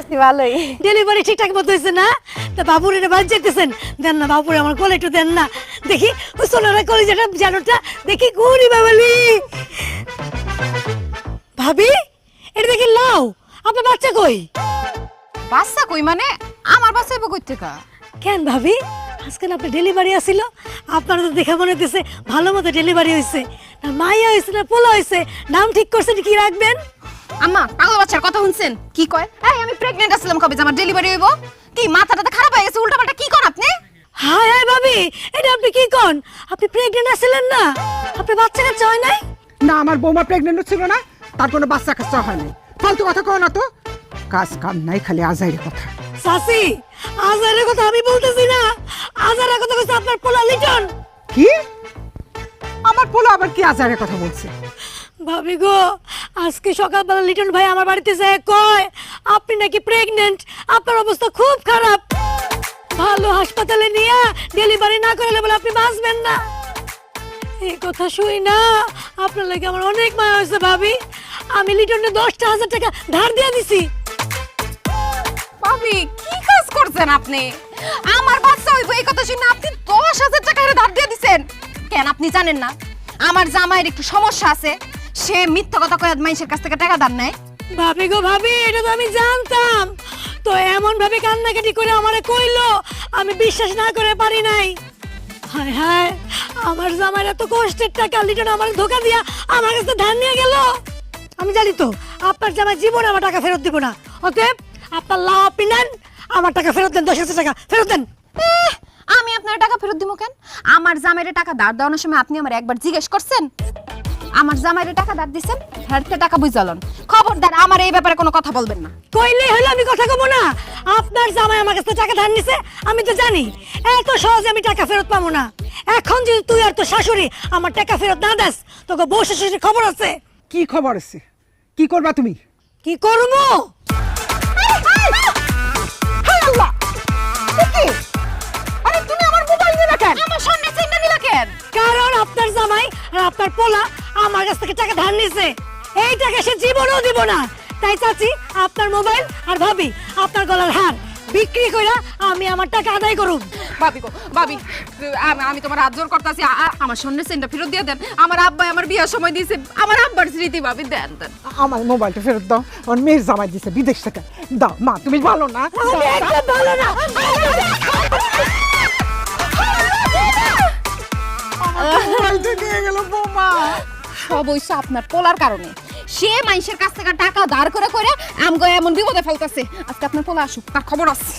আছি ভালোই। ডেলিভারি ঠিকঠাক মতো হয়েছে না? তা বাবুর এটা বাদ যেতেছেন, দেন না বাবুরে আমার কোলে একটু দেন না, দেখি ওই সোনারা কোলে যেটা জানোটা দেখি ঘুরি বাবালি। ভাবি এটা দেখি লাও, আপনার বাচ্চা কই? বাচ্চা কই মানে? আমার বাচ্চা এবো কই থেকে? কেন ভাবি আজকাল আপনার ডেলিভারি আসিল, আপনারা তো দেখে মনে হইতেছে ভালো মতো ডেলিভারি হয়েছে, না মাইয়া হয়েছে না পোলা হয়েছে, নাম ঠিক করছেন কি রাখবেন? আম্মা পাগল বাচ্চার কথা শুনছেন? কি কয়? এই আমি প্রেগন্যান্ট আছিলাম কবে যে আমার ডেলিভারি হইব? কি মাথাটা খারাপ হয়ে গেছে? উল্টাপাল্টা কি কোন আপনি? হায় হায় ভাবি এটা আপনি কি কোন? আপনি প্রেগনেন্ট আছিলেন না? আপনি বাচ্চা কাচ্চা হয় নাই? না আমার বৌমা প্রেগনেন্ট ছিল না, তার কোনো বাচ্চা কাচ্চা হয়নি। ফালতু কথা কও না তো, কাজ কাম নাই, খালি আজাইরের কথা। সাসি আজারের কথা আমি বলতেছি না, আজারের কথা কইছে আপনার পোলা লিটন। কি আমার পোলা আবার কি আজাইরের কথা বলছে? ভাবি গো আজকে সকালবেলা লিটন ভাই আমার বাড়িতে যায় কয় আপনি নাকি প্রেগনেন্ট, আপনার অবস্থা খুব খারাপ, ভালো হাসপাতালে নিয়ে ডেলিভারি না করলে বলে আপনি বাঁচবেন না। এই কথা শুই না আপনার লাগে আমার অনেক মায়া হয়েছে ভাবি, আমি লিটনে 10,000 টাকা ধার দিয়ে দিছি। ভাবি কি কাজ করছেন আপনি? আমার বাচ্চা হইব এই কথা শুনে আপনি 10,000 টাকা এর ধার দিয়ে দিবেন কেন? আপনি জানেন না আমার জামাইয়ের একটু সমস্যা আছে, সে মিথ্যা কথা কয়ে মানুষের কাছ থেকে টাকা ধার নেয়। ভাবি গো ভাবি এটা তো আমি জানতাম, তো এমন ভাবে কান্নাকাটি করে আমারে কইলো আমি বিশ্বাস না করে পারি নাই। হায় হায় আমার জামাইর এত কষ্টের টাকা লিটন আমার ধোকা দিয়া আমার কাছে ধার নিয়ে গেল। আমি জানি তো আপনার জামাই জীবনে আমার টাকা ফেরত দিব না, অতএব আপনার লাভ আপনি নেন, আমার টাকা ফেরত দেন, 10,000 টাকা ফেরত দেন। আমি আপনার টাকা ফেরত দিব কেন? আমার জামাইয়ের টাকা ধার দেওয়ার সময় আপনি আমার একবার জিজ্ঞেস করছেন? আমার জামাইয়ের টাকা ধার দিছেন, ফেরতে টাকা বুঝালন। খবরদার আমার এই ব্যাপারে কোনো কথা বলবেন না। কইলে হলো আমি কথা কব না? আপনার জামাই আমার কাছে টাকা ধার নিছে, আমি তো জানি এত সহজে আমি টাকা ফেরত পাবো না। এখন যদি তুই আর তোর শাশুড়ি আমার টাকা ফেরত না দেস, তোকে বউ শাশুড়ির খবর আছে। কি খবর আছে? কি করবা তুমি? কি করবো? আল্লাহ, কি? আরে তুমি আমার মোবাইল নিয়ে কেন? আমার সামনে চিন্তা নিলা কেন? কারণ আপনার জামাই আর আপনার পোলা আমার কাছ থেকে টাকা ধার নিছে, এই টাকা সে জীবনেও দিব না। তাই চাচি আপনার মোবাইল আর ভাবি আপনার গলার হার বিক্রি কইরা আমি আমার টাকা আদায় করুম। ভাবি গো ভাবি, আমি তোমার হাত জোর করতেছি, আমার স্বর্ণের চেনটা ফেরত দিয়ে দেন। আমার আব্বাই আমার বিয়ার সময় দিয়েছে, আমার আব্বার স্মৃতি ভাবি, দেন দেন। আমার মোবাইলটা ফেরত দাও, আমার মেয়ের জামাই দিছে বিদেশ থেকে। দাও মা, তুমি ভালো না? আমি একদম ভালো না। মোবাইলটা নিয়ে গেল বৌমা। সব হইছে আপনার পোলার কারণে। সে মানুষের কাছ থেকে টাকা ধার করে করে আমগো এমন বিপদে ফেলতেছে। আজকে আপনার পোলা আসুক, তার খবর আছে।